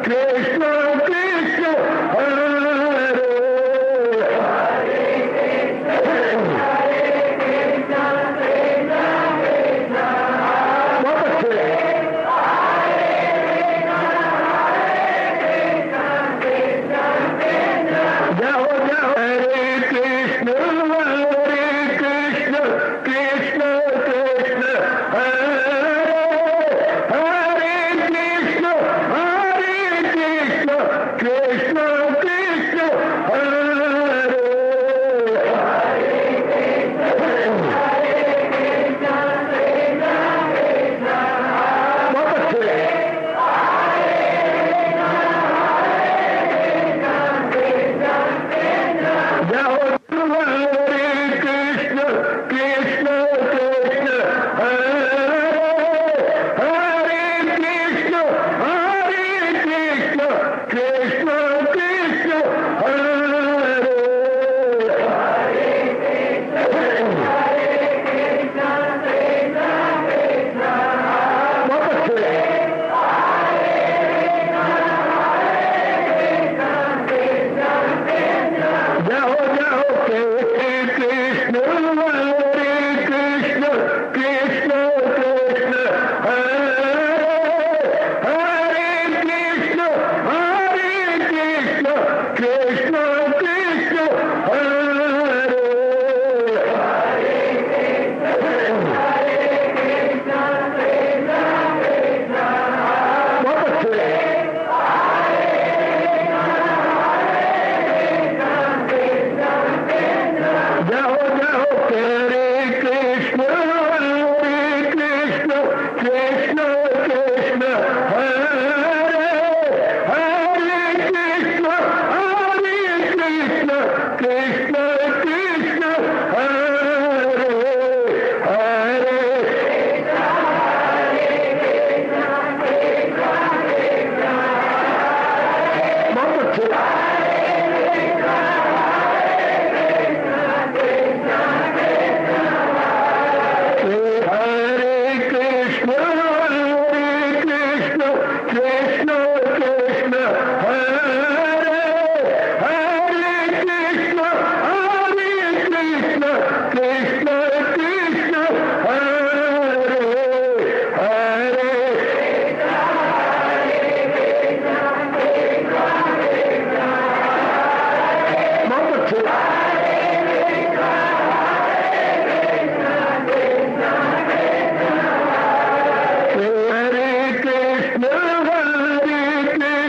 कृष्ण कृष्ण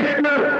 हरे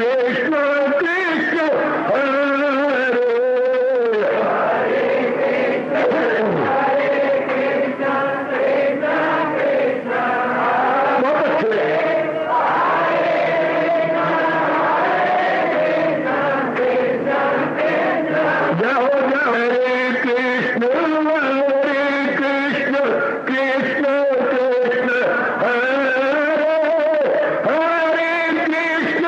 कृष्ण कृष्ण हरे बहुत अच्छे जाओ जाओ हरे कृष्ण कृष्ण कृष्ण कृष्ण हरे हरे कृष्ण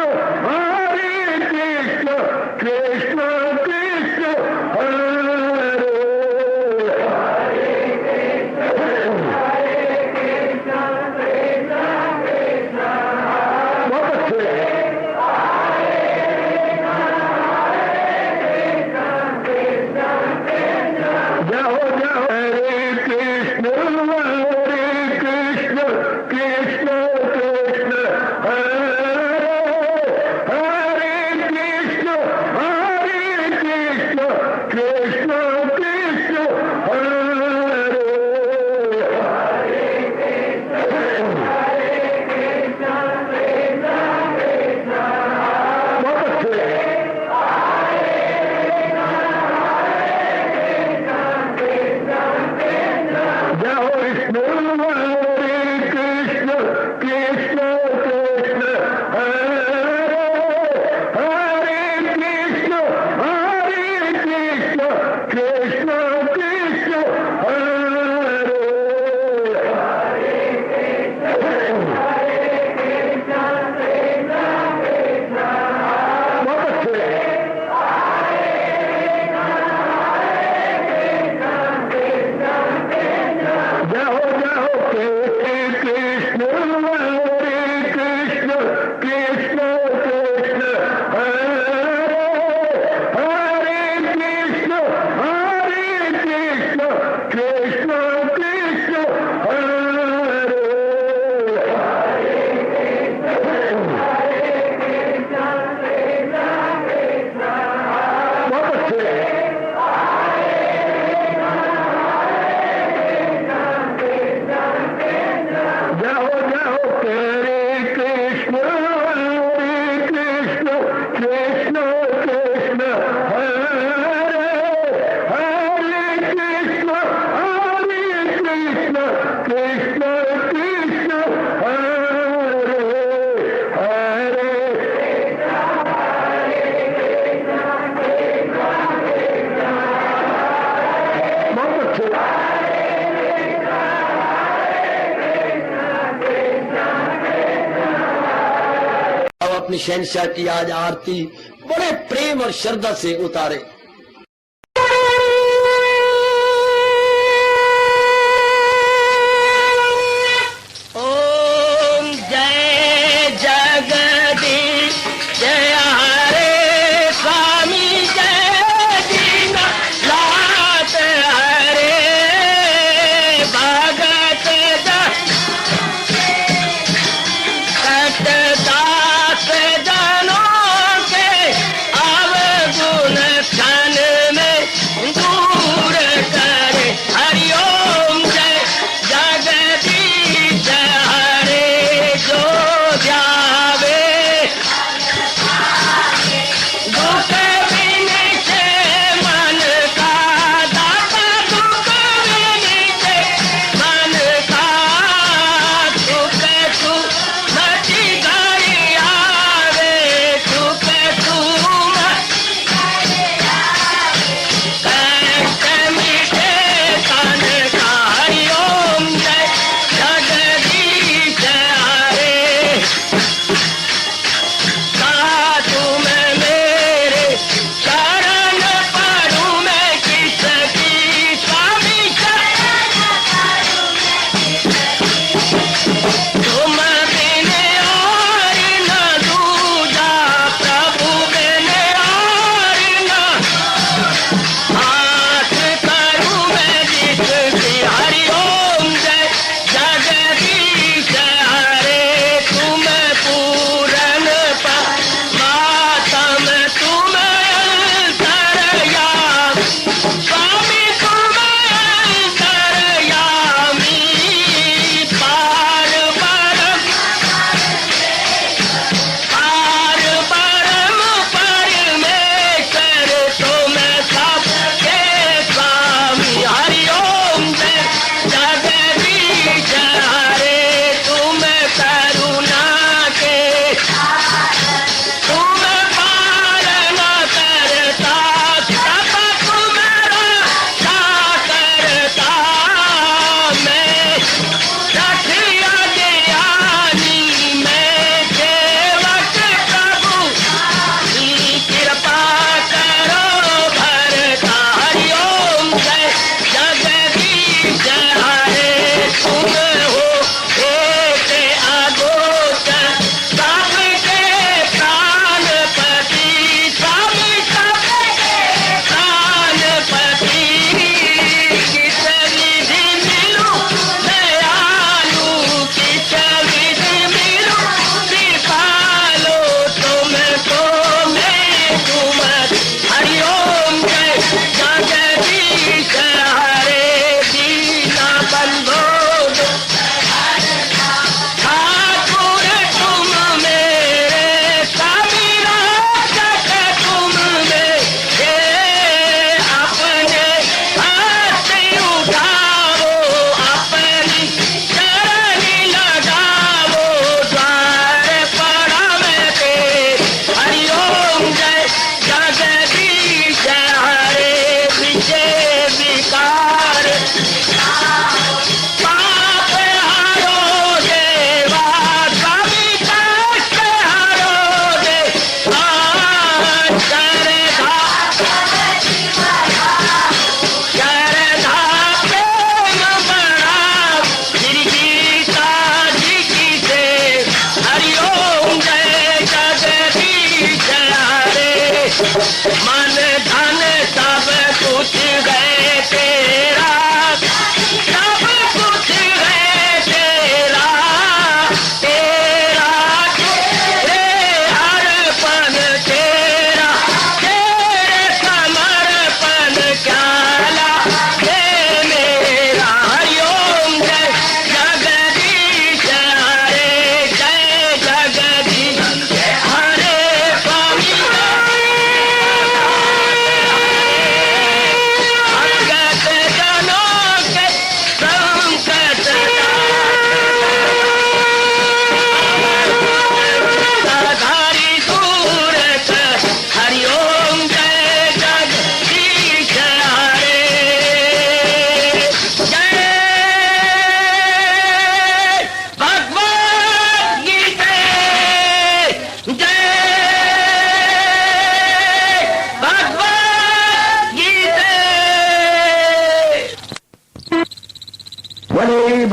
कृष्ण कृष्ण हरे बहुत अच्छे जाओ जाओ हरे कृष्ण कृष्ण कृष्ण कृष्ण हरे हरे कृष्ण कृष्ण कृष्ण हरे बहुत अच्छे जाओ विष्णु हरे कृष्ण कृष्ण कृष्ण हरे हरे कृष्ण कृष्ण कृष्ण हरे बहुत अच्छे जाओ जाओ कृष्ण हरे कृष्ण कृष्ण कृष्ण हरे हरे कृष्ण कृष्ण कृष्ण हरे बहुत अच्छे जाओ जाओ हरे कृष्ण कृष्ण कृष्ण हरे हरे कृष्ण कृष्ण हरे हरे बहुत अच्छे अब अपनी शहनशाह की आज आरती बड़े प्रेम और श्रद्धा से उतारे। ओम जय जगदीश जय हरे स्वामी जय दीना लात हरे भगत दास जनों के अवगुण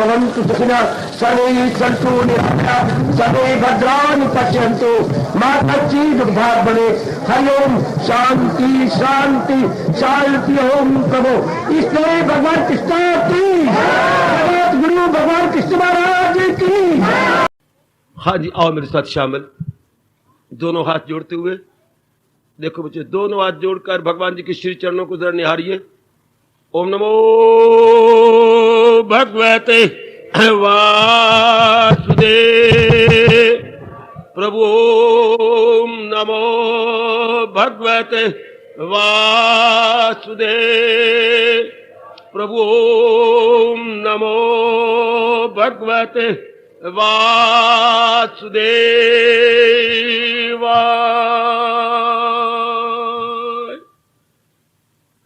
भवन्तु सुखिनः सर्वे सन्तु निरामयाः सर्वे भद्राणि पश्यन्तु मा कश्चित् दुर्भाग्यं भवेत्। हरि ओम शांति शांति शांति। ओम प्रभु इसलिए भगवान कृष्ण की जगत गुरु भगवान कृष्ण महाराज की। हाँ जी, आओ मेरे साथ शामिल, दोनों हाथ जोड़ते हुए। देखो बच्चे, दोनों हाथ जोड़कर भगवान जी के श्री चरणों को जरा निहारिए। ओम नमो भगवते वासुदेव प्रभु। ओम नमो भगवते वासुदेव प्रभु। ओम नमो भगवते वासुदेवाय।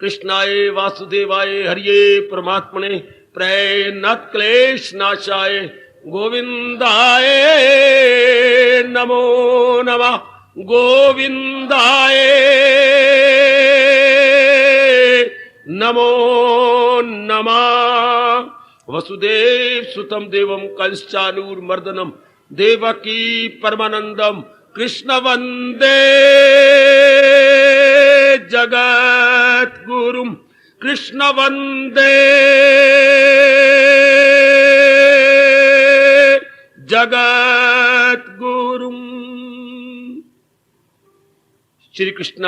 कृष्णाय वासुदेवाय हरिये परमात्मने प्रणत क्लेश नाशाय गोविंदाय नमो नमः। गोविंदाय नमो नमः। वसुदेव सुतम देवम कंसानूरमर्दनम देवकी परमानंदम कृष्ण वंदे जगत गुरुम। कृष्ण वंदे जगत गुरुम। श्री कृष्ण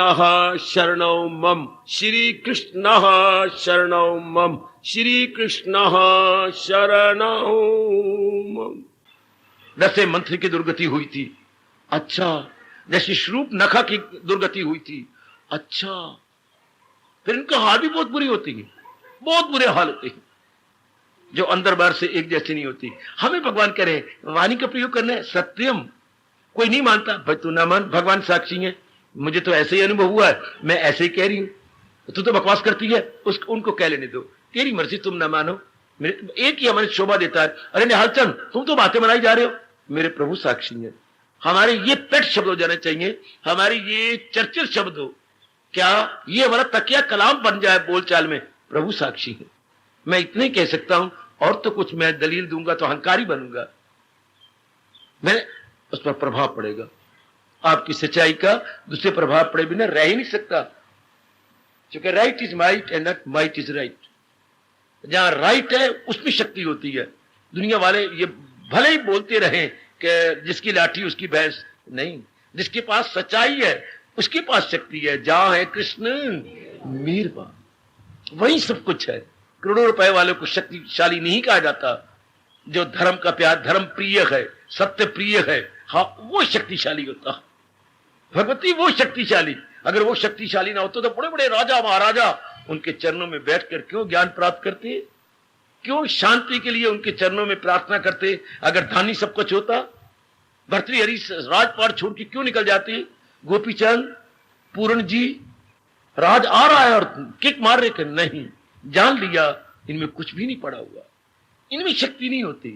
शरणौ मम। श्री कृष्ण शरणौ मम। श्री कृष्ण शरणौ मम। दसे मंत्री की दुर्गति हुई थी, अच्छा। जैसे श्रूप नखा की दुर्गति हुई थी, अच्छा। फिर इनका हाल भी बहुत बुरी होती है, बहुत बुरे हाल होते हैं, जो अंदर बाहर से एक जैसी नहीं होती। हमें भगवान कह रहे वाणी का प्रयोग करना है, सत्यम। कोई नहीं मानता, भाई तू ना मान, भगवान साक्षी है, मुझे तो ऐसे ही अनुभव हुआ है, मैं ऐसे ही कह रही हूं। तू तो बकवास करती है, उनको कह लेने दो, तेरी मर्जी, तुम ना मानो। मेरे एक ही हमारे शोभा देता है, अरे निहालचंद तुम तो बातें बनाई जा रहे हो, मेरे प्रभु साक्षी है। हमारे ये पेट शब्द हो जाने चाहिए, हमारे ये चर्चित शब्द हो, क्या ये हमारा तकिया कलाम बन जाए बोलचाल में, प्रभु साक्षी है। मैं इतने कह सकता हूं, और तो कुछ मैं दलील दूंगा तो अहंकारी बनूंगा, मैं उस पर प्रभाव पड़ेगा। आपकी सच्चाई का दूसरे प्रभाव पड़े बिना रह ही नहीं सकता, क्योंकि right is might and not might is right. जहां राइट है उसमें शक्ति होती है। दुनिया वाले ये भले ही बोलते रहे कि जिसकी लाठी उसकी भैंस, नहीं, जिसके पास सच्चाई है उसके पास शक्ति है। जहां है कृष्ण मीरबा, वही सब कुछ है। करोड़ों रुपए वालों को शक्तिशाली नहीं कहा जाता। जो धर्म का प्यार, धर्म प्रिय है, सत्य प्रिय है, हाँ वो शक्तिशाली होता है। भगवती वो शक्तिशाली, अगर वो शक्तिशाली ना होता तो बड़े बड़े राजा महाराजा उनके चरणों में बैठकर क्यों ज्ञान प्राप्त करते, क्यों शांति के लिए उनके चरणों में प्रार्थना करते। अगर धानी सब कुछ होता, भर्तृहरि राजपाट छोड़ के क्यों निकल जाते। गोपीचंद, पूर्ण जी, राज आ रहा है और किक मार रहे, नहीं, जान लिया इनमें कुछ भी नहीं पड़ा हुआ, इनमें शक्ति नहीं होती।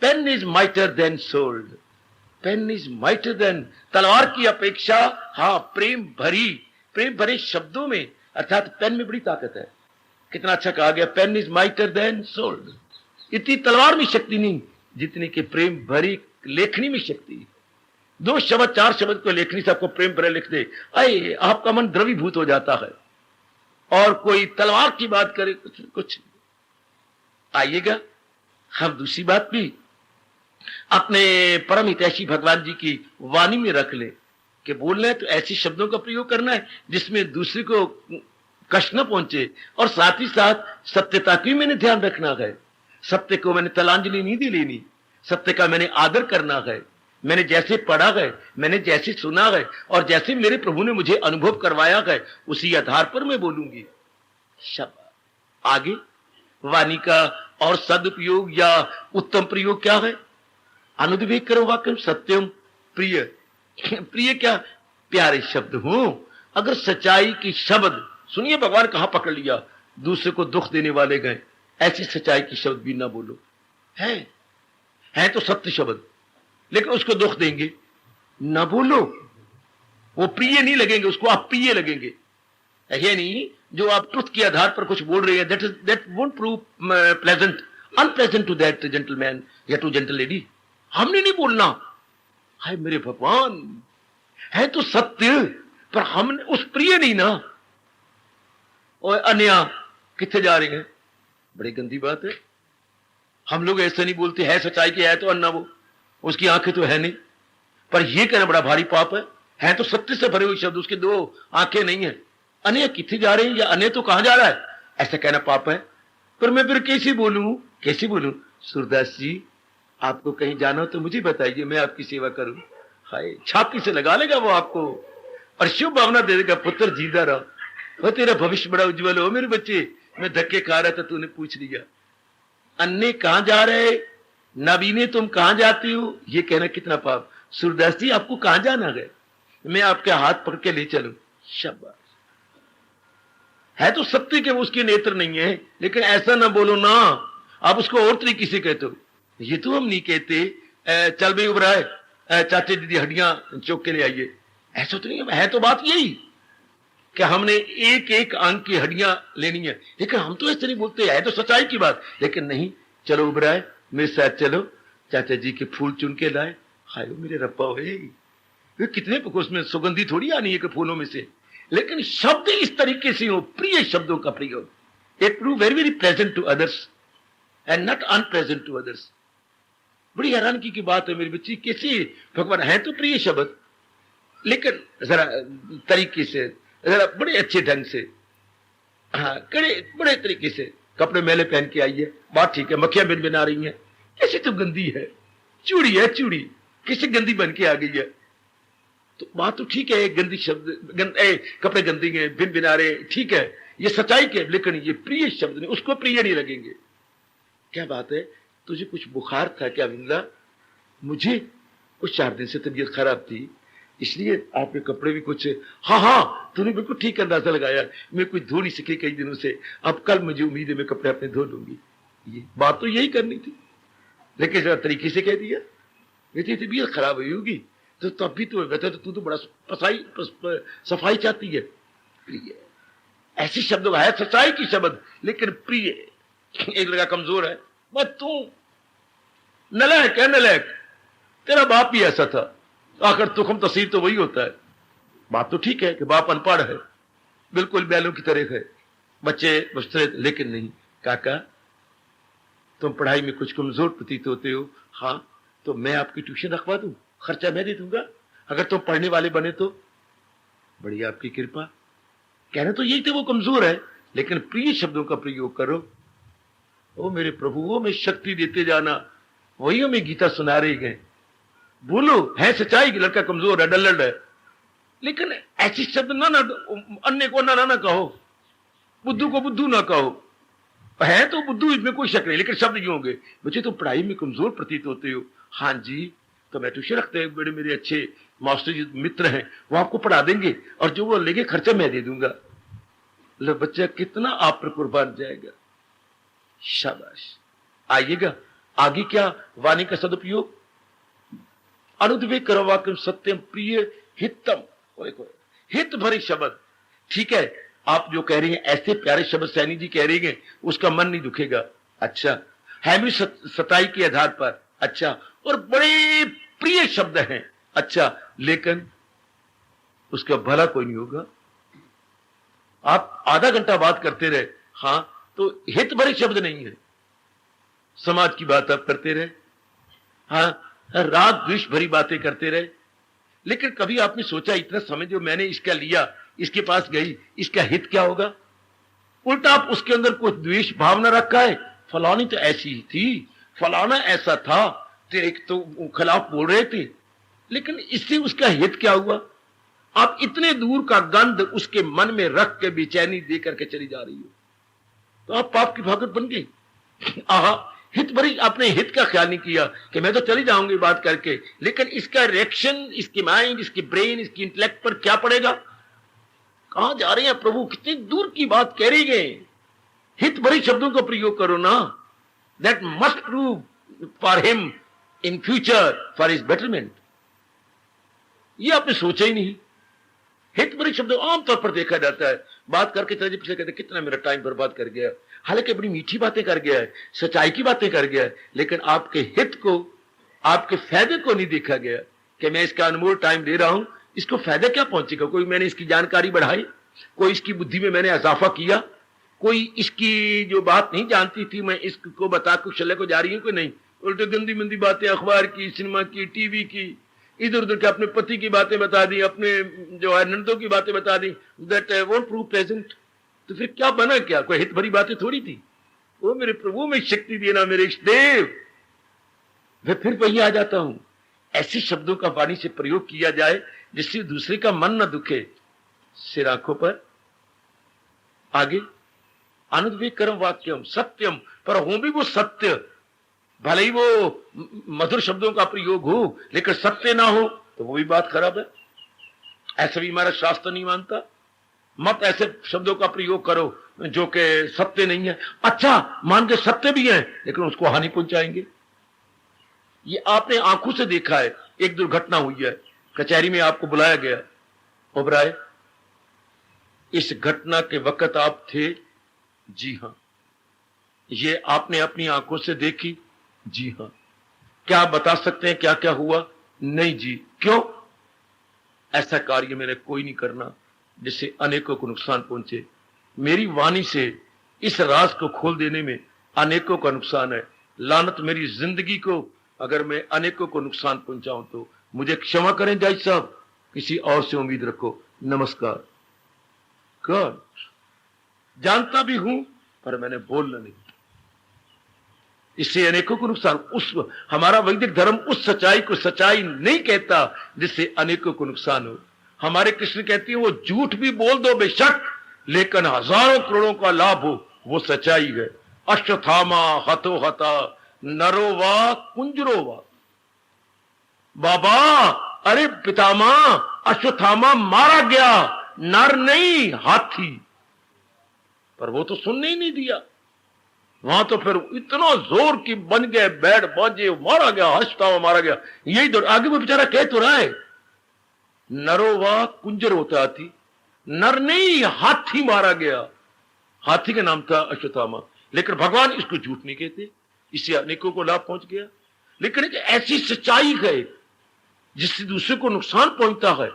Pen is mightier than sword, pen is mightier than, तलवार की अपेक्षा, हाँ, प्रेम भरे शब्दों में, अर्थात पेन में बड़ी ताकत है। कितना अच्छा कहा गया, pen is mightier than sword. इतनी तलवार में शक्ति नहीं जितनी कि प्रेम भरी लेखनी में शक्ति। 2 शब्द 4 शब्द को लेखनी से आपको प्रेम भरे लिख दे, अरे आपका मन द्रवीभूत हो जाता है। और कोई तलवार की बात करे, कुछ आइएगा। हम दूसरी बात भी अपने परम हितैषी भगवान जी की वाणी में रख ले कि बोलना है तो ऐसे शब्दों का प्रयोग करना है जिसमें दूसरे को कष्ट न पहुंचे, और साथ ही साथ सत्यता की मैंने ध्यान रखना है। सत्य को मैंने तलांजलि नहीं दी लेनी, सत्य का मैंने आदर करना है। मैंने जैसे पढ़ा है, मैंने जैसे सुना है, और जैसे मेरे प्रभु ने मुझे अनुभव करवाया है, उसी आधार पर मैं बोलूंगी। शब्द आगे वाणी का और सदुपयोग या उत्तम प्रयोग क्या है। अनुद्वेग करो वाक्यम सत्यम प्रिय। प्रिय क्या, प्यारे शब्द हो। अगर सच्चाई की शब्द सुनिए, भगवान कहां पकड़ लिया, दूसरे को दुख देने वाले गए, ऐसी सच्चाई की शब्द भी ना बोलो। है तो सत्य शब्द, लेकिन उसको दुख देंगे, ना बोलो। वो प्रिय नहीं लगेंगे, उसको आप प्रिय लगेंगे। ये नहीं जो आप ट्रुथ के आधार पर कुछ बोल रहे हैं, that won't prove pleasant, unpleasant to that gentleman या टू जेंटल लेडी। हमने नहीं बोलना। हाय मेरे भगवान, है तो सत्य, पर हमने उस प्रिय नहीं ना। और अन्या कितने जा रहे हैं, बड़ी गंदी बात है। हम लोग ऐसे नहीं बोलते, है सच्चाई की है तो अन्ना, वो उसकी आंखें तो है नहीं, पर यह कहना बड़ा भारी पाप है तो सत्य से भरे हुए शब्द, उसके दो आंखें नहीं है। अन्य कितने जा रहे हैं या अन्य तो कहां जा रहा है, ऐसा कहना पाप है। पर मैं फिर कैसे बोलूं? सूरदास जी, आपको कहीं जाना हो तो मुझे बताइए, मैं आपकी सेवा करूं। हाय, छाती से लगा लेगा वो आपको और शुभ भावना दे देगा, पुत्र जीता रहो, वो तेरा भविष्य बड़ा उज्जवल हो मेरे बच्चे। मैं धक्के खा रहा था, तूने पूछ लिया। अन्य कहां जा रहे, नबीने तुम कहां जाती हो, ये कहना कितना पाप। सूरदास जी, आपको कहां जाना है, मैं आपके हाथ पकड़ के ले चलूं। शाबाश, है तो सत्य के उसके नेत्र नहीं है, लेकिन ऐसा ना बोलो ना, आप उसको और तरीके से कहते हो। ये तो हम नहीं कहते चल भाई उबराए, चाचे दीदी हड्डियां चौक के ले आइए, ऐसा तो नहीं है। तो बात यही कि हमने एक एक अंग की हड्डियां लेनी है, लेकिन हम तो ऐसे नहीं बोलते, है तो सच्चाई की बात। लेकिन नहीं, चलो उबराए मेरे साथ चलो, चाचा जी के फूल चुन के लाए। हाय मेरे रब्बा, वे कितने, उसमें सुगंधी थोड़ी आनी है कि फूलों में से, लेकिन शब्द इस तरीके से हो, प्रिय शब्दों का प्रयोग, it prove very very pleasant to others and not unpleasant to others. बड़ी हैरानगी की बात है मेरी बच्ची, कैसे भगवान है तो प्रिय शब्द, लेकिन जरा तरीके से, जरा बड़े अच्छे ढंग से, हाँ बड़े तरीके से, कपड़े मैले पहन के आई है, बात ठीक है, मक्खियां बिन बिना रही हैं, कैसे तो गंदी है, चूड़ी है चूड़ी, कैसे गंदी बन के आ गई है। तो बात तो ठीक है, गंदी शब्द कपड़े गंदी हैं, बिन बिना रहे, ठीक है, ये सच्चाई के, लेकिन ये प्रिय शब्द नहीं, उसको प्रिय नहीं लगेंगे। क्या बात है, तुझे कुछ बुखार था क्या विमला? मुझे कुछ 4 दिन से तबीयत खराब थी, इसलिए आपके कपड़े भी कुछ, हाँ तूने बिल्कुल ठीक अंदाजा लगाया, मैं कुछ धो नहीं सकी कई दिनों से, अब कल मुझे उम्मीद है मैं कपड़े अपने धो लूंगी। ये बात तो यही करनी थी, लेकिन जरा तरीके से कह दिया, मेरी तबीयत खराब हुई होगी तो तब भी तो बता, तू तो बड़ा सफाई चाहती है। प्रिय ऐसे शब्द है, सच्चाई की शब्द, लेकिन प्रिय। एक लड़का कमजोर है, मैं तू नलायक है, नलायक, तेरा बाप भी ऐसा था, आखिर तुखम तसीर तो वही होता है। बात तो ठीक है कि बाप अनपढ़ है, बिल्कुल बैलों की तरह है, बच्चे बचते, लेकिन नहीं काका, तुम पढ़ाई में कुछ कमजोर प्रतीत होते हो, हाँ तो मैं आपकी ट्यूशन रखवा दूं, खर्चा मैं दे दूंगा, अगर तुम पढ़ने वाले बने तो। बड़ी आपकी कृपा। कहना तो यही थे, वो कमजोर है, लेकिन प्रिय शब्दों का प्रयोग करो। ओ मेरे प्रभु, वो में शक्ति देते जाना, वही हमें गीता सुना रहे गए। बोलो, है सच्चाई कि लड़का कमजोर है, डल्लड़ है, लेकिन ऐसे शब्द ना अन्य को ना कहो, बुद्धू को बुद्धू ना कहो। है तो बुद्धू, इसमें कोई शक नहीं, लेकिन शब्द क्यों होंगे, बच्चे तो पढ़ाई में कमजोर प्रतीत होते हो। हाँ जी, तो मैं ट्यूशन रखते हैं, बड़े मेरे अच्छे मास्टर जी मित्र हैं, वो आपको पढ़ा देंगे और जो वो लेंगे खर्चा मैं दे दूंगा। लो बच्चा कितना आप पर कुर्बान जाएगा। शाबाश, आइएगा आगे। क्या वाणी का सदुपयोग, अनुद्वेग करो वाक्यम सत्यम प्रिय हितम, हित भरे शब्द। ठीक है, आप जो कह रही हैं ऐसे प्यारे शब्द सैनी जी कह रही हैं, उसका मन नहीं दुखेगा। अच्छा है भी सताई के आधार पर, अच्छा, और बड़े प्रिय शब्द हैं, अच्छा, लेकिन उसका भला कोई नहीं होगा। आप आधा घंटा बात करते रहे, हाँ तो हित भरे शब्द नहीं है, समाज की बात आप करते रहे, हाँ राग द्वेष भरी बातें करते रहे, लेकिन कभी आपने सोचा इतना समय जो मैंने इसका लिया, इसके पास गई, इसका हित क्या होगा? उल्टा आप उसके अंदर कुछ द्वेष भावना रखा है, फलानी तो ऐसी ही थी, फलाना ऐसा था, तेरे तो खिलाफ बोल रहे थे, लेकिन इससे उसका हित क्या हुआ? आप इतने दूर का गंध उसके मन में रख के बेचैनी दे करके चली जा रही हो, तो आप पाप की भागत बन गई। आहा, हित भरी, आपने हित का ख्याल नहीं किया कि मैं तो चली जाऊंगी बात करके, लेकिन इसका रिएक्शन इसके माइंड, इसके ब्रेन, इसकी इंटेलेक्ट पर क्या पड़ेगा? कहां जा रहे हैं प्रभु, कितनी दूर की बात कह रही गए। हित भरी शब्दों का प्रयोग करो ना, that must prove for him in future for his betterment. ये आपने सोचा ही नहीं। हित भरे शब्द आमतौर पर देखा जाता है, बात करके तरह पिछले कहते कितना मेरा टाइम बर्बाद कर गया, हालांकि बड़ी मीठी बातें कर गया है, सच्चाई की बातें कर गया है, लेकिन आपके हित को, आपके फायदे को नहीं देखा गया कि मैं इसका अनमोल टाइम दे रहा हूं, इसको फायदा क्या पहुंचेगा। कोई मैंने इसकी जानकारी बढ़ाई, कोई इसकी बुद्धि में मैंने इजाफा किया, कोई इसकी जो बात नहीं जानती थी मैं इसको बता कुछ चले को जा रही हूं कि नहीं। उल्टे गंदी मंदी बातें अखबार की, सिनेमा की, टीवी की, इधर उधर के अपने पति की बातें बता दी, अपने जो है नंदों की बातें बता दी। That won't prove present. तो फिर क्या बना, क्या कोई हित भरी बातें थोड़ी थी। वो मेरे प्रभु में शक्ति देना मेरे इष्ट देव। मैं फिर वही आ जाता हूं, ऐसे शब्दों का वाणी से प्रयोग किया जाए जिससे दूसरे का मन न दुखे। सिर आंखों पर, आगे अनुद्वेगकरम वाक्यम सत्यम, पर हो भी वो सत्य। भले ही वो मधुर शब्दों का प्रयोग हो लेकिन सत्य ना हो तो वो भी बात खराब है। ऐसा भी हमारा शास्त्र नहीं मानता। मत ऐसे शब्दों का प्रयोग करो जो कि सत्य नहीं है। अच्छा मान के सत्य भी है लेकिन उसको हानि पहुंचाएंगे। ये आपने आंखों से देखा है। एक दुर्घटना हुई है, कचहरी में आपको बुलाया गया, ओबराय इस घटना के वक्त आप थे? जी हां। ये आपने अपनी आंखों से देखी? जी हां। क्या आप बता सकते हैं क्या क्या हुआ? नहीं जी। क्यों? ऐसा कार्य मैंने कोई नहीं करना जिससे अनेकों को नुकसान पहुंचे। मेरी वाणी से इस राज को खोल देने में अनेकों का नुकसान है। लानत मेरी जिंदगी को अगर मैं अनेकों को नुकसान पहुंचाऊं तो मुझे क्षमा करें जज साहब, किसी और से उम्मीद रखो। नमस्कार। गॉड, जानता भी हूं पर मैंने बोलना नहीं। इससे अनेकों को नुकसान। उस हमारा वैदिक धर्म उस सच्चाई को सच्चाई नहीं कहता जिससे अनेकों को नुकसान हो। हमारे कृष्ण कहती है वो झूठ भी बोल दो बेशक, लेकिन हजारों करोड़ों का लाभ हो, वो सच्चाई है। अश्वत्थामा हतो हता नरो वा कुंजरो वा। बाबा, अरे पितामह, अश्वत्थामा मारा गया, नर नहीं हाथी। पर वो तो सुनने ही नहीं दिया। वहां तो फिर इतना जोर की बन गए, बैड बाजे, मारा गया, हंसता हुआ मारा गया। यही तो आगे वो बेचारा कह तो रहा है, नरोवा कुंजर होता हाथी, नर नहीं हाथी मारा गया। हाथी का नाम था अश्वत्थामा। लेकिन भगवान इसको झूठ नहीं कहते, इससे अनेकों को लाभ पहुंच गया। लेकिन एक ऐसी सच्चाई है जिससे दूसरे को नुकसान पहुंचता है।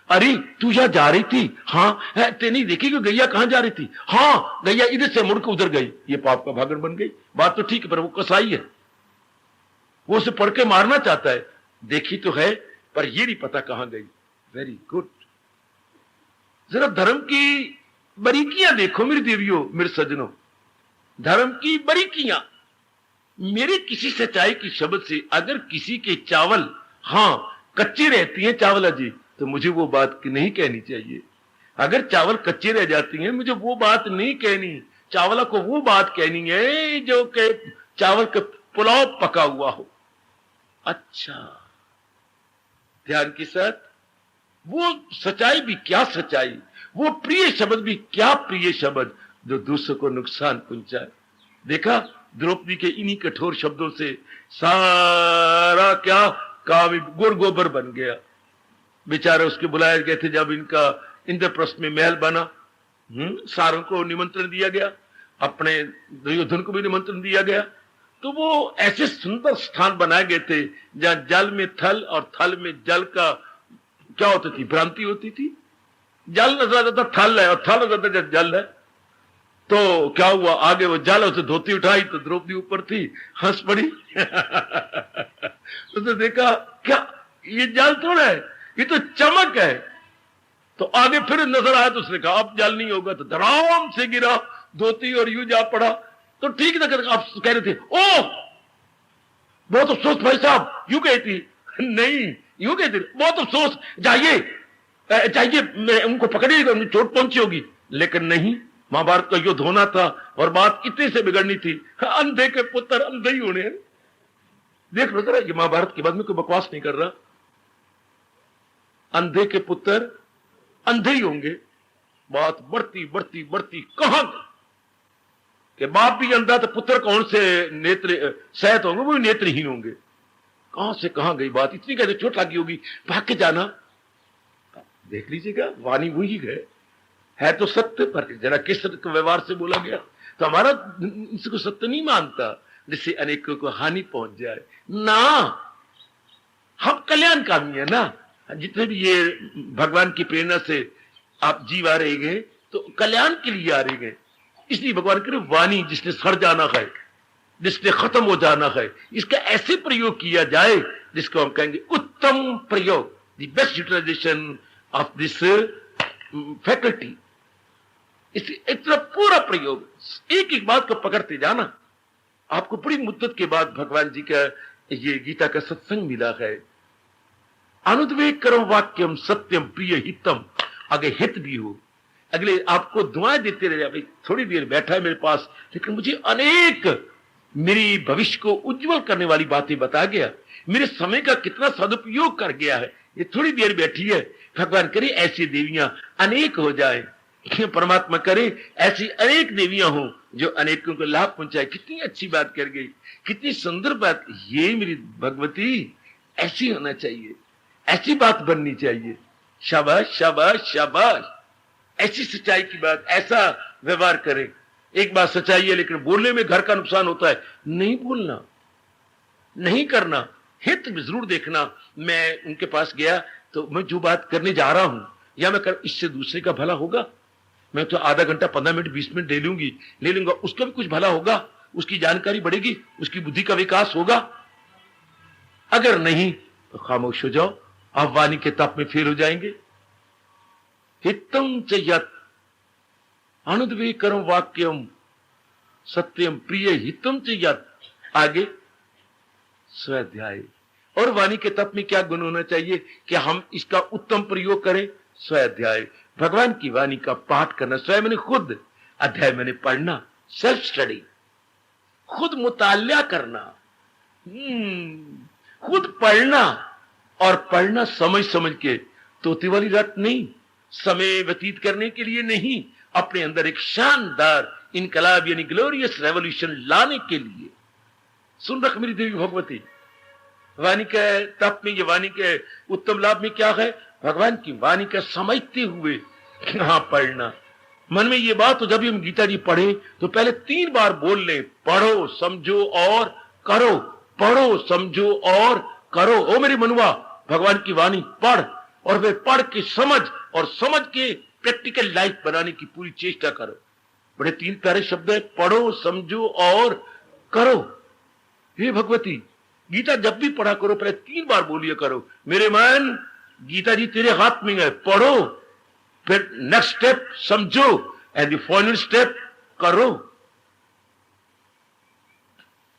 अरे तू यहां जा रही थी? हाँ। ते नहीं देखी कि गैया कहां जा रही थी? हाँ, गैया इधर से मुड़ के उधर गई। ये पाप का भागन बन गई। बात तो ठीक है पर वो कसाई है, वो उसे पढ़ के मारना चाहता है। देखी तो है पर ये नहीं पता कहां गई। Very good. जरा धर्म की बारीकियां देखो मेरी देवियों, मेरे सज्जनों, धर्म की बारीकियां। मेरे किसी सच्चाई की शब्द से अगर किसी के चावल हाँ कच्चे रहती हैं चावल अजी, तो मुझे वो बात नहीं कहनी चाहिए। अगर चावल कच्चे रह जाती हैं मुझे वो बात नहीं कहनी। चावल को वो बात कहनी है जो कि चावल का पुलाव पका हुआ हो। अच्छा, ध्यान के साथ, वो सच्चाई भी क्या सच्चाई, वो प्रिय शब्द भी क्या प्रिय शब्द जो दूसरों को नुकसान पहुंचाए। देखा द्रौपदी के इन्हीं कठोर शब्दों से सारा क्या काम गुड़ गोबर बन गया। बेचारे उसके बुलाए गए थे जब इनका इंद्रप्रस्थ में महल बना। सारों को निमंत्रण दिया गया, अपने दुर्योधन को भी निमंत्रण दिया गया। तो वो ऐसे सुंदर स्थान बनाए गए थे जहां जल में थल और थल में जल का क्या होती थी, भ्रांति होती थी। जल नजर आता थल है और थल नजर आता जल है। तो क्या हुआ, आगे वो जल, उसे धोती उठाई तो द्रौपदी ऊपर थी, हंस पड़ी। उसने देखा क्या ये जल थोड़ा है, ये तो चमक है। तो आगे फिर नजर आया तो उसने कहा अब जल नहीं होगा, तो धड़ाम से गिरा धोती और यूं जा पड़ा। तो ठीक ना, आप कह रहे थे ओ बहुत अफसोस भाई साहब, यूं कहती नहीं, यूं कहती बहुत अफसोस, जाइए जाइए, उनको पकड़िएगा, उनको चोट पहुंची होगी। लेकिन नहीं, महाभारत का युद्ध होना था और बात इतने से बिगड़नी थी। अंधे के पुत्र अंधे ही होने हैं। देख लो जरा, ये महाभारत के बाद में कोई बकवास नहीं कर रहा। अंधे के पुत्र अंधे ही होंगे। बात बढ़ती बढ़ती बढ़ती कहां कि बाप भी अंधा तो पुत्र कौन से नेत्र सहत होंगे, वो भी नेत्रहीन होंगे। कहां से कहां गई बात। इतनी कैसे चोट लगी होगी, भाग के जाना। देख लीजिएगा, वाणी वही है। है तो सत्य, पर जरा किस व्यवहार से बोला गया, तो हमारा इसको सत्य नहीं मानता, जिससे अनेकों को हानि पहुंच जाए ना। हम कल्याणकामी है ना, जितने भी ये भगवान की प्रेरणा से आप जीव आ रहे गए तो कल्याण के लिए आ रहे गए। इसलिए भगवान करे वाणी जिसने सड़ जाना है, जिसने खत्म हो जाना है, इसका ऐसे प्रयोग किया जाए जिसको हम कहेंगे उत्तम प्रयोग, the best utilization of this faculty. इतना पूरा प्रयोग, एक एक बात को पकड़ते जाना। आपको बड़ी मुद्दत के बाद भगवान जी का ये गीता का सत्संग मिला है। अनुद्वेग करो वाक्यम सत्यम प्रिय हितम, आगे हित भी हो, अगले आपको दुआएं देते रहे। भाई थोड़ी देर बैठा है मेरे पास, लेकिन मुझे अनेक मेरी भविष्य को उज्जवल करने वाली बातें बता गया, मेरे समय का कितना सदुपयोग कर गया है। ये थोड़ी देर बैठी है, भगवान करे ऐसी देवियां अनेक हो जाए, परमात्मा करे ऐसी अनेक देवियां हो जो अनेकों को लाभ पहुंचाए। कितनी अच्छी बात कर गई, कितनी सुंदर बात। ये मेरी भगवती ऐसी होना चाहिए, ऐसी बात बननी चाहिए। शाबाश शाबाश शाबाश, ऐसी सच्चाई की बात, ऐसा व्यवहार करें। एक बात सच्चाई है, लेकिन बोलने में घर का नुकसान होता है, नहीं बोलना, नहीं करना, हित में जरूर देखना। मैं उनके पास गया तो मैं जो बात करने जा रहा हूं या मैं इससे दूसरे का भला होगा, मैं तो आधा घंटा 15 मिनट 20 मिनट ले लूंगा, उसका भी कुछ भला होगा, उसकी जानकारी बढ़ेगी, उसकी बुद्धि का विकास होगा। अगर नहीं तो खामोश हो जाओ, आप वाणी के तप में फेल हो जाएंगे। हितम च यत् अनुद्वेकरम वाक्यम सत्यम प्रिय हितम च यत्, आगे स्वाध्याय। और वाणी के तप में क्या गुण होना चाहिए कि हम इसका उत्तम प्रयोग करें। स्वाध्याय, भगवान की वाणी का पाठ करना, स्वयं मैंने खुद अध्याय मैंने पढ़ना, सेल्फ स्टडी, खुद मुताल्या करना, खुद पढ़ना, और पढ़ना समझ समझ के, तोते वाली रात नहीं, समय व्यतीत करने के लिए नहीं, अपने अंदर एक शानदार इनकलाब यानी ग्लोरियस रेवोल्यूशन लाने के लिए। सुन रख मेरी देवी भगवती, वाणी के तप में, ये वाणी के उत्तम लाभ में क्या है, भगवान की वाणी का समझते हुए हाँ पढ़ना। मन में ये बात, तो जब हम गीता जी पढ़े तो पहले 3 बार बोल लें, पढ़ो समझो और करो, पढ़ो समझो और करो। ओ मेरे मनुआ, भगवान की वाणी पढ़, और वे पढ़ के समझ, और समझ के प्रैक्टिकल लाइफ बनाने की पूरी चेष्टा करो। बड़े 3 प्यारे शब्द है, पढ़ो समझो और करो। हे भगवती, गीता जब भी पढ़ा करो पहले 3 बार बोलिए करो, मेरे मन गीता जी तेरे हाथ में है, पढ़ो, फिर नेक्स्ट स्टेप समझो, एंड द फाइनल स्टेप करो।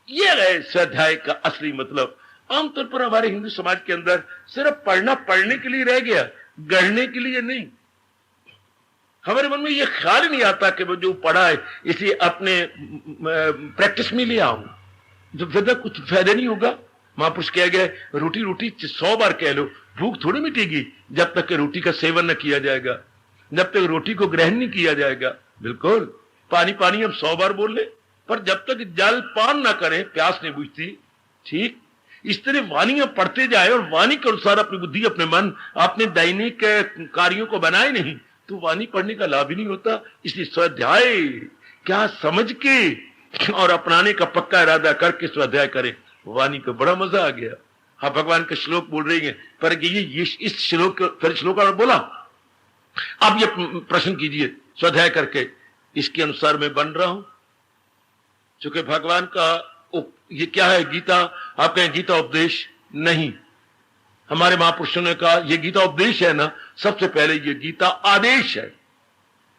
यह है स्वाध्याय का असली मतलब। आमतौर पर हमारे हिंदू समाज के अंदर सिर्फ पढ़ना पढ़ने के लिए रह गया, गढ़ने के लिए नहीं। हमारे मन में यह ख्याल ही नहीं आता कि वो जो पढ़ा है इसे अपने प्रैक्टिस में ले आऊं, जो फिर कुछ फायदा नहीं होगा। महापुरुष कह गए, रोटी रोटी 100 बार कह लो, भूख थोड़ी मिटेगी जब तक कि रोटी का सेवन न किया जाएगा, जब तक रोटी को ग्रहण नहीं किया जाएगा। बिल्कुल, पानी पानी हम 100 बार बोल ले, पर जब तक जल पान ना करें प्यास नहीं बुझती। ठीक इस तरह वाणियां पढ़ते जाए और वाणी के अनुसार अपनी बुद्धि, अपने मन, अपने दैनिक कार्यों को बनाए नहीं, तो वाणी पढ़ने का लाभ ही नहीं होता। इसलिए स्वाध्याय क्या समझ के और अपनाने का पक्का इरादा करके स्वाध्याय करें। वाणी को बड़ा मजा आ गया। हाँ, भगवान का श्लोक बोल रही है, पर ये इस श्लोक फिर श्लोक बोला। अब ये प्रश्न कीजिए स्वाध्याय करके, इसके अनुसार मैं बन रहा हूं। चूंकि भगवान का ये क्या है, गीता, आप कहें गीता उपदेश नहीं, हमारे महापुरुषों ने कहा ये गीता उपदेश है ना, सबसे पहले ये गीता आदेश है,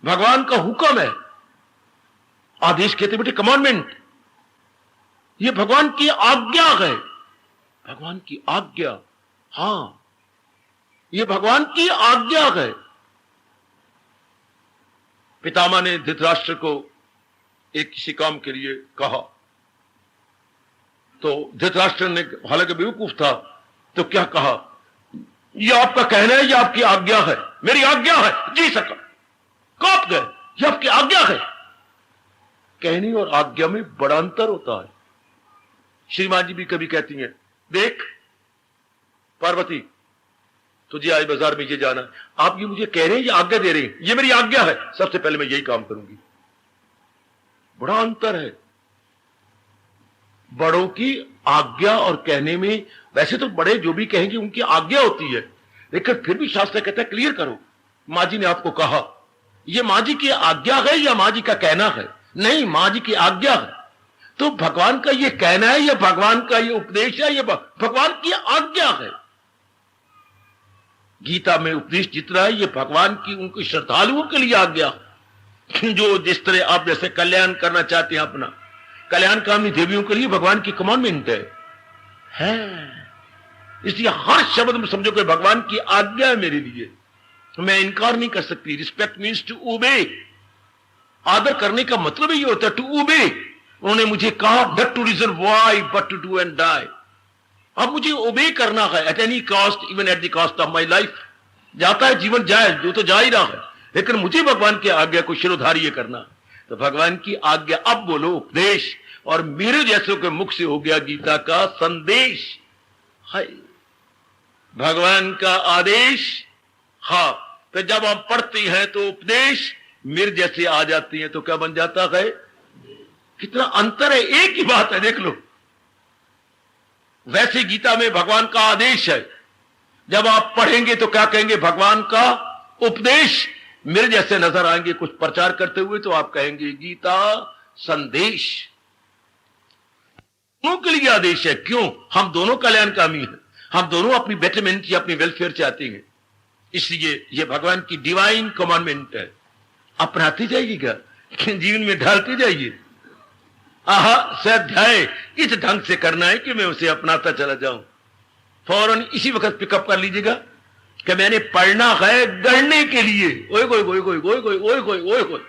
भगवान का हुक्म है। आदेश कहते बेटे कमांडमेंट, ये भगवान की आज्ञा है, भगवान की आज्ञा। हां, ये भगवान की आज्ञा है। पितामह ने धृतराष्ट्र को एक किसी काम के लिए कहा, तो धृतराष्ट्र ने, हालांकि बेवकूफ था, तो क्या कहा, ये आपका कहना है, ये आपकी आज्ञा है, मेरी आज्ञा है जी सका। कांप गए, ये आपकी आज्ञा है। कहने और आज्ञा में बड़ा अंतर होता है। श्रीमान जी भी कभी कहती हैं, देख पार्वती, तुझे आज बाजार में ये जाना है, आप ये मुझे कह रहे हैं, ये आज्ञा दे रहे हैं, ये मेरी आज्ञा है, सबसे पहले मैं यही काम करूंगी। बड़ा अंतर है बड़ों की आज्ञा और कहने में। वैसे तो बड़े जो भी कहेंगे उनकी आज्ञा होती है, लेकिन फिर भी शास्त्र कहता है क्लियर करो, माँ जी ने आपको कहा, ये माँ जी की आज्ञा है या माँ जी का कहना है? नहीं, माँ जी की आज्ञा है। तो भगवान का ये कहना है या भगवान का ये उपदेश है? ये भगवान की आज्ञा है। गीता में उपदेश जितना है ये भगवान की उनके श्रद्धालुओं के लिए आज्ञा, जो जिस तरह आप जैसे कल्याण करना चाहते हैं, अपना कल्याणकामी देवियों के लिए भगवान की कमांडमेंट है। इसलिए हर शब्द में समझो कि भगवान की आज्ञा है मेरे लिए, मैं इनकार नहीं कर सकती। Respect means to obey. आदर करने का मतलब ही होता है टू ओबे। उन्होंने मुझे कहा not to reason why but to do and die. अब मुझे ओबे करना है at any cost, even at the cost of my life. जाता है जीवन जाए, जो तो जा ही रहा है, लेकिन मुझे भगवान की आज्ञा को शिरोधार्य करना। तो भगवान की आज्ञा, अब बोलो उपदेश, और मेरे जैसों के मुख से हो गया गीता का संदेश। हाय भगवान का आदेश। हाँ, तो जब हम पढ़ते हैं तो उपदेश मेरे जैसे आ जाती हैं तो क्या बन जाता है? कितना अंतर है, एक ही बात है, देख लो। वैसे गीता में भगवान का आदेश है, जब आप पढ़ेंगे तो क्या कहेंगे? भगवान का उपदेश मेरे जैसे नजर आएंगे कुछ प्रचार करते हुए, तो आप कहेंगे गीता संदेश। दोनों के लिए आदेश है। क्यों? हम दोनों कल्याणकामी हैं, हम दोनों अपनी बेटरमेंट या अपनी वेलफेयर चाहते हैं। इसलिए यह भगवान की डिवाइन कमांडमेंट है। अपनाते जाइएगा, जीवन में ढालते जाइए। आहा, स्वाध्याय इस ढंग से करना है कि मैं उसे अपनाता चला जाऊं। फौरन इसी वक्त पिकअप कर लीजिएगा कि मैंने पढ़ना है गढ़ने के लिए। ओए कोई कोई कोई कोई कोई ओए कोई ओए कोई।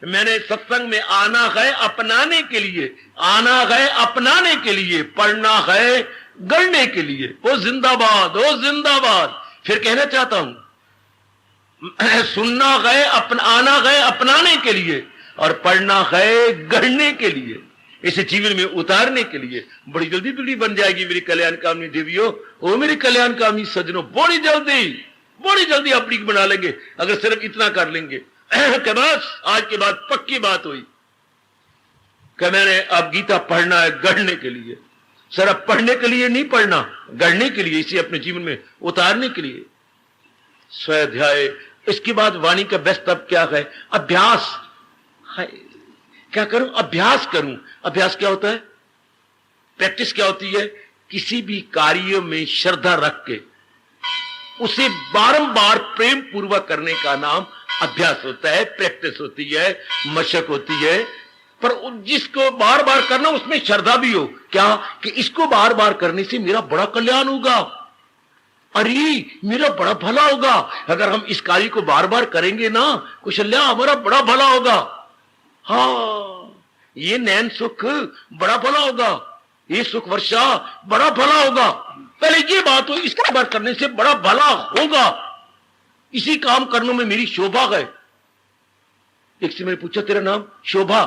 मैंने सत्संग में आना है अपनाने के लिए, आना है अपनाने के लिए, पढ़ना है गढ़ने के लिए। ओ जिंदाबाद, ओ जिंदाबाद। फिर कहना चाहता हूं, सुनना है आना है अपनाने के लिए, और पढ़ना है गढ़ने के लिए, इसे जीवन में उतारने के लिए। बड़ी जल्दी पीढ़ी बन जाएगी मेरी कल्याणकामी देवियों, ओ मेरे कल्याणकामी सज्जनों, बड़ी जल्दी अपनी बना लेंगे अगर सिर्फ इतना कर लेंगे कि बस आज के बाद पक्की बात हुई कि मैंने अब गीता पढ़ना है गढ़ने के लिए। सिर्फ पढ़ने के लिए नहीं पढ़ना, गढ़ने के लिए, इसे अपने जीवन में उतारने के लिए। स्वाध्याय। इसके बाद वाणी का बेस्ट अब क्या है? अभ्यास है। क्या करूं? अभ्यास करूं। अभ्यास क्या होता है? प्रैक्टिस क्या होती है? किसी भी कार्य में श्रद्धा रख के उसे बारंबार प्रेम पूर्वक करने का नाम अभ्यास होता है, प्रैक्टिस होती है, मशक होती है। पर जिसको बार बार करना उसमें श्रद्धा भी हो, क्या कि इसको बार बार करने से मेरा बड़ा कल्याण होगा, अरे मेरा बड़ा भला होगा। अगर हम इस कार्य को बार बार करेंगे ना, कुशल्या हमारा बड़ा भला होगा। हाँ, ये नैन सुख बड़ा भला होगा, ये सुख वर्षा बड़ा भला होगा। पहले ये बात हो, इसका बार करने से बड़ा भला होगा, इसी काम करने में मेरी शोभा है। एक से मैंने पूछा, तेरा नाम शोभा?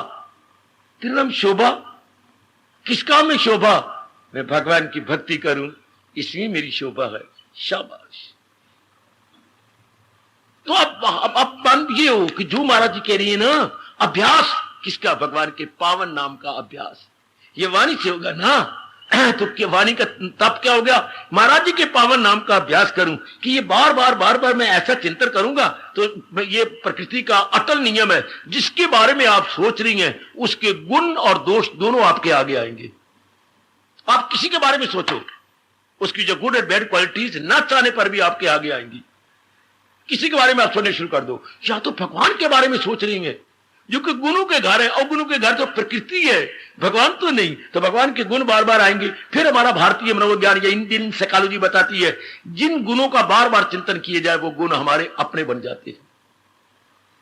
तेरा नाम शोभा? किस काम में शोभा? मैं भगवान की भक्ति करूं, इसमें मेरी शोभा है। शाबाश। तो अब बात ये हो कि जो महाराज जी कह रही है ना, अभ्यास किसका? भगवान के पावन नाम का अभ्यास। ये वाणी से होगा ना, तो क्या वाणी का तब क्या हो गया? महाराज जी के पावन नाम का अभ्यास करूं कि ये बार बार मैं ऐसा चिंतन करूंगा तो ये प्रकृति का अटल नियम है, जिसके बारे में आप सोच रही हैं उसके गुण और दोष दोनों आपके आगे आएंगे। आप किसी के बारे में सोचो, उसकी जो गुड एंड बैड क्वालिटीज न चाहने पर भी आपके आगे आएंगी। किसी के बारे में आप सोचने शुरू कर दो, या तो भगवान के बारे में सोच रही हैं, जो कि गुणों के घर है, अवगुणों के घर तो प्रकृति है, भगवान तो नहीं, तो भगवान के गुण बार बार आएंगे। फिर हमारा भारतीय मनोविज्ञान या इंडियन साइकोलॉजी बताती है, जिन गुणों का बार बार चिंतन किए जाए वो गुण हमारे अपने बन जाते हैं।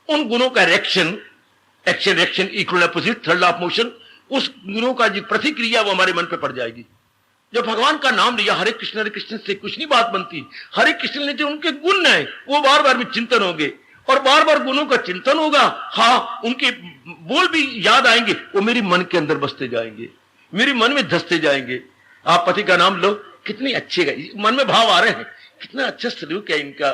उन गुणों का action equal opposite, third law of motion, उस गुणों का जो प्रतिक्रिया वो हमारे मन पे पड़ जाएगी। जब भगवान का नाम लिया, हरे कृष्ण से कुछ नहीं बात बनती। हरे कृष्ण ने जो उनके गुण है वो बार बार में चिंतन होंगे, और बार बार गुणों का चिंतन होगा। हाँ, उनके बोल भी याद आएंगे, वो मेरे मन के अंदर बसते जाएंगे, मेरे मन में धसते जाएंगे। आप पति का नाम लो, कितने अच्छे गए, मन में भाव आ रहे हैं कितना अच्छा सलूक है इनका,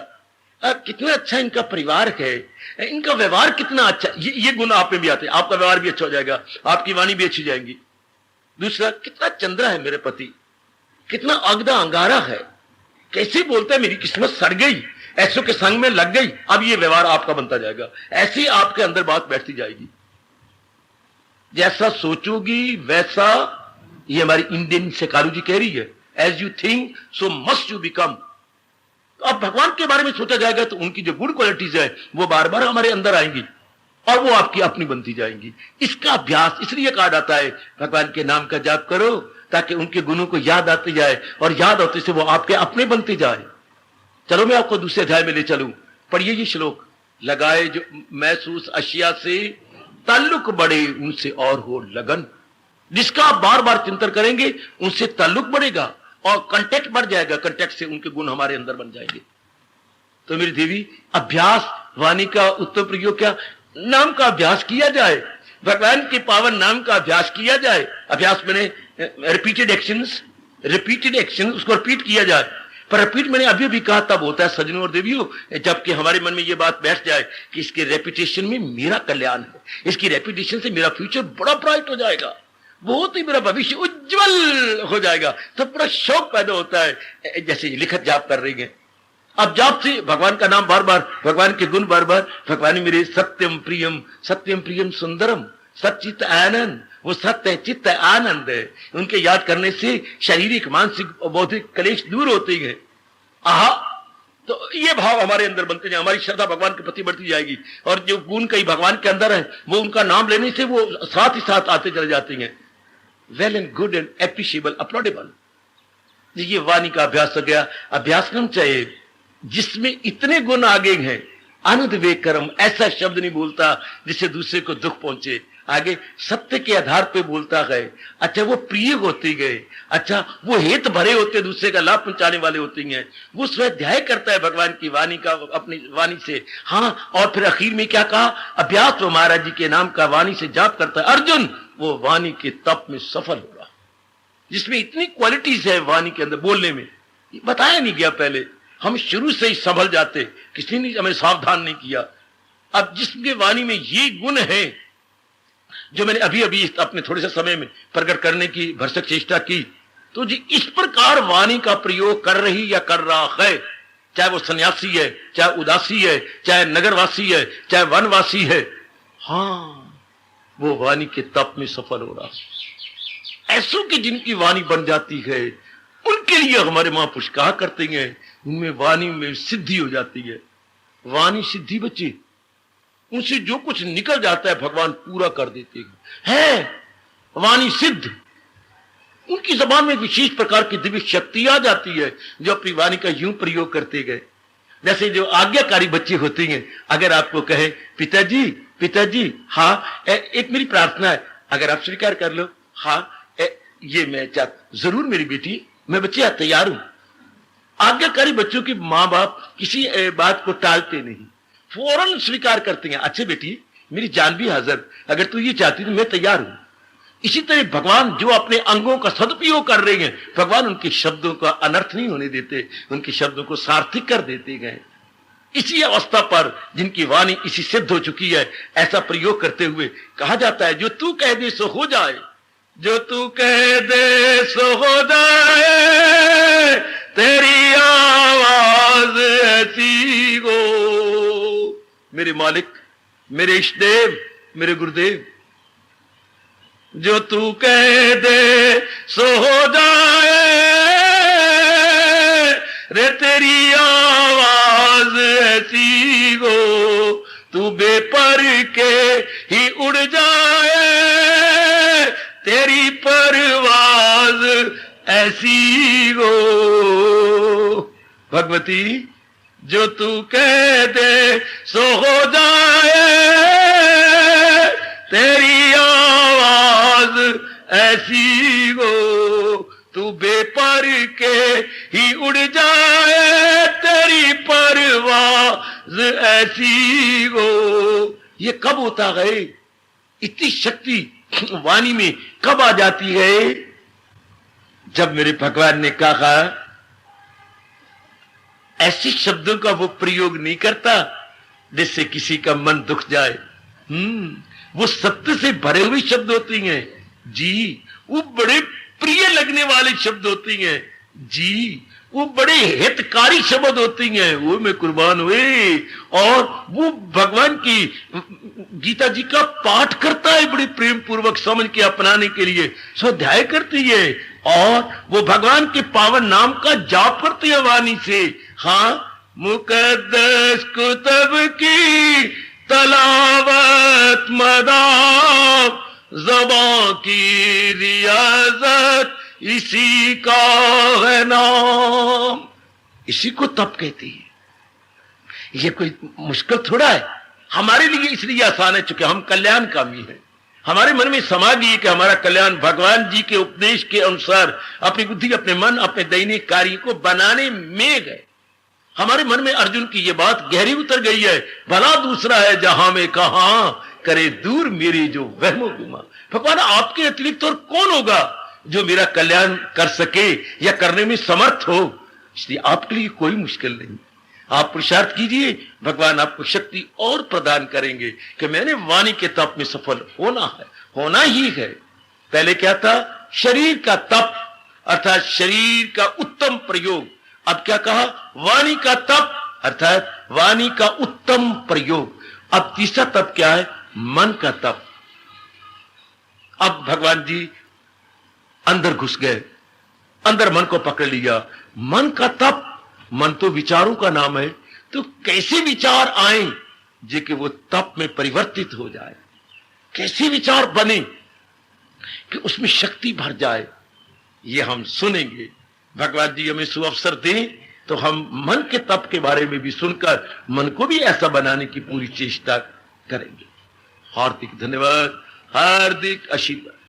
कितना अच्छा इनका परिवार है, इनका व्यवहार कितना अच्छा, ये गुण आप में भी आते हैं, आपका व्यवहार भी अच्छा हो जाएगा, आपकी वाणी भी अच्छी जाएगी। दूसरा, कितना चंद्रा है मेरे पति, कितना अगदा अंगारा है, कैसे बोलता है मेरी किस्मत सड़ गई, ऐसों के संग में लग गई। अब ये व्यवहार आपका बनता जाएगा, ऐसी आपके अंदर बात बैठती जाएगी। जैसा सोचोगी वैसा, ये हमारी इंडियन सेकारू जी कह रही है, as you think so must you become. अब भगवान के बारे में सोचा जाएगा तो उनकी जो गुड क्वालिटीज है वो बार बार हमारे अंदर आएंगी और वो आपकी अपनी बनती जाएंगी। इसका अभ्यास इसलिए कहा जाता है भगवान के नाम का जाप करो, ताकि उनके गुणों को याद आते जाए और याद होते से वो आपके अपने बनते जाए। चलो मैं आपको दूसरे अध्याय में ले चलूं, पढ़िए ये श्लोक, लगाए जो महसूस अशिया से ताल्लुक बढ़े उनसे और हो लगन। जिसका आप बार बार चिंतन करेंगे उनसे ताल्लुक बढ़ेगा और कंटेक्ट बढ़ जाएगा, कंटेक्ट से उनके गुण हमारे अंदर बन जाएंगे। तो मेरी देवी, अभ्यास वाणी का उत्तम प्रयोग क्या, नाम का अभ्यास किया जाए, भगवान के पावन नाम का अभ्यास किया जाए। अभ्यास मैंने रिपीटेड एक्शन उसको रिपीट किया जाए। पर रिपीट मैंने अभी भी कहा तब होता है सज्जनों और देवियों, जबकि हमारे मन में यह बात बैठ जाए कि इसके रेपिटेशन में मेरा कल्याण है, इसकी रेपिटेशन से मेरा फ्यूचर बड़ा ब्राइट हो जाएगा, बहुत ही मेरा भविष्य उज्जवल हो जाएगा। तो बड़ा शौक पैदा होता है, जैसे लिखत जाप कर रही है। अब जाप से भगवान का नाम बार बार, भगवान के गुण बार बार, भगवान मेरे सत्यम प्रियम सुंदरम, सच्चित आनंद, वो सत्य है, चित्त है, आनंद है। उनके याद करने से शारीरिक मानसिक और बौद्धिक क्लेश दूर होते हैं। आहा, तो ये भाव हमारे अंदर बनते जाए, हमारी श्रद्धा भगवान के प्रति बढ़ती जाएगी और जो गुण कई भगवान के अंदर है वो उनका नाम लेने से वो साथ ही साथ आते चले जाते हैं। Well and good and appreciable, applaudable. ये वाणी का अभ्यास हो गया। अभ्यासक्रम चाहिए जिसमें इतने गुण आगे हैं। आनंद विवेकरम, ऐसा शब्द नहीं बोलता जिससे दूसरे को दुख पहुंचे, आगे सत्य के आधार पे बोलता गए। अच्छा, वो प्रिय होते गए, अच्छा वो हित भरे होते, दूसरे का लाभ पहुंचाने वाले होते हैं। वो स्वाध्याय करता है भगवान की वाणी का अपनी वाणी से। हाँ, और फिर आखिर में क्या कहा, अभ्यास वो महाराज जी के नाम का वाणी से जाप करता है। अर्जुन वो वाणी के तप में सफल होगा, जिसमें इतनी क्वालिटीज है वाणी के अंदर बोलने में, बताया नहीं गया पहले। हम शुरू से ही संभल जाते, किसी ने हमें सावधान नहीं किया। अब जिसके वाणी में ये गुण है जो मैंने अभी अभी अपने थोड़े से समय में प्रकट करने की भरसक चेष्टा की, तो जी इस प्रकार वाणी का प्रयोग कर रही या कर रहा है, चाहे वो सन्यासी है, चाहे उदासी है, चाहे नगरवासी है, चाहे वनवासी है, हाँ वो वाणी के तप में सफल हो रहा। ऐसों की जिनकी वाणी बन जाती है उनके लिए हमारे महापुरुष कहा करते हैं, उनमें वाणी में सिद्धि हो जाती है। वाणी सिद्धि बच्चे, उनसे जो कुछ निकल जाता है भगवान पूरा कर देते हैं। वाणी सिद्ध, उनकी जबान में विशेष प्रकार की दिव्य शक्ति आ जाती है जो अपनी वाणी का यूं प्रयोग करते गए। जैसे जो आज्ञाकारी बच्चे होते हैं, अगर आपको कहे पिताजी हाँ एक मेरी प्रार्थना है, अगर आप स्वीकार कर लो, हाँ ये मैं जरूर मेरी बेटी, मैं बच्चे तैयार हूं। आज्ञाकारी बच्चों के माँ बाप किसी बात को टालते नहीं, फौरन स्वीकार करते हैं। अच्छे बेटी मेरी जान भी हाजिर, अगर तू ये चाहती तो मैं तैयार हूं। इसी तरह भगवान जो अपने अंगों का सदुपयोग कर रहे हैं, भगवान उनके शब्दों का अनर्थ नहीं होने देते, उनके शब्दों को सार्थक कर देते गए। इसी अवस्था पर जिनकी वाणी इसी सिद्ध हो चुकी है, ऐसा प्रयोग करते हुए कहा जाता है, जो तू कह दे सो हो जाए, जो तू कह दे सो हो जाए, तेरी आवाज ऐसी हो। मेरे मालिक, मेरे इष्टदेव, मेरे गुरुदेव, जो तू कह दे सो हो जाए, रे तेरी आवाज ऐसी हो, तू बेपर के ही उड़ जाए, तेरी परवाज ऐसी हो। भगवती जो तू कह दे सो हो जाए, तेरी आवाज ऐसी हो, तू बेपर के ही उड़ जाए, तेरी परवाज ऐसी हो। ये कब होता है? इतनी शक्ति वाणी में कब आ जाती है? जब मेरे भगवान ने कहा, ऐसे शब्दों का वो प्रयोग नहीं करता जिससे किसी का मन दुख जाए। वो सत्य से भरे हुए शब्द होती हैं जी, वो बड़े प्रिय लगने वाले शब्द होती हैं जी, वो बड़े हितकारी शब्द होती हैं, वो मैं कुर्बान हुए। और वो भगवान की गीता जी का पाठ करता है बड़े प्रेम पूर्वक, समझ के अपनाने के लिए स्वाध्याय करती है, और वो भगवान के पावन नाम का जाप करती है वाणी से। हाँ, मुकद्दस कुतब की तलावत मदाम, ज़बां की रियाजत इसी का है नाम। इसी को तप कहती है। ये कोई मुश्किल थोड़ा है हमारे लिए, इसलिए आसान है चूंकि हम कल्याणकामी हैं। हमारे मन में समा गई कि हमारा कल्याण भगवान जी के उपदेश के अनुसार अपनी बुद्धि, अपने मन, अपने दैनिक कार्य को बनाने में गए। हमारे मन में अर्जुन की ये बात गहरी उतर गई है, भला दूसरा है जहां में कहा करे दूर मेरी जो वहमो गुमा। भगवान आपके अतिरिक्त और कौन होगा जो मेरा कल्याण कर सके या करने में समर्थ हो। इसलिए आपके लिए कोई मुश्किल नहीं, आप पुरुषार्थ कीजिए, भगवान आपको शक्ति और प्रदान करेंगे कि मैंने वाणी के तप में सफल होना है, होना ही है। पहले क्या था? शरीर का तप, अर्थात शरीर का उत्तम प्रयोग। अब क्या कहा? वाणी का तप, अर्थात वाणी का उत्तम प्रयोग। अब तीसरा तप क्या है? मन का तप। अब भगवान जी अंदर घुस गए, अंदर मन को पकड़ लिया। मन का तप, मन तो विचारों का नाम है, तो कैसे विचार आए जे कि वो तप में परिवर्तित हो जाए, कैसे विचार बने कि उसमें शक्ति भर जाए, ये हम सुनेंगे। भगवान जी हमें सुअवसर दें तो हम मन के तप के बारे में भी सुनकर मन को भी ऐसा बनाने की पूरी चेष्टा करेंगे। हार्दिक धन्यवाद, हार्दिक आशीर्वाद।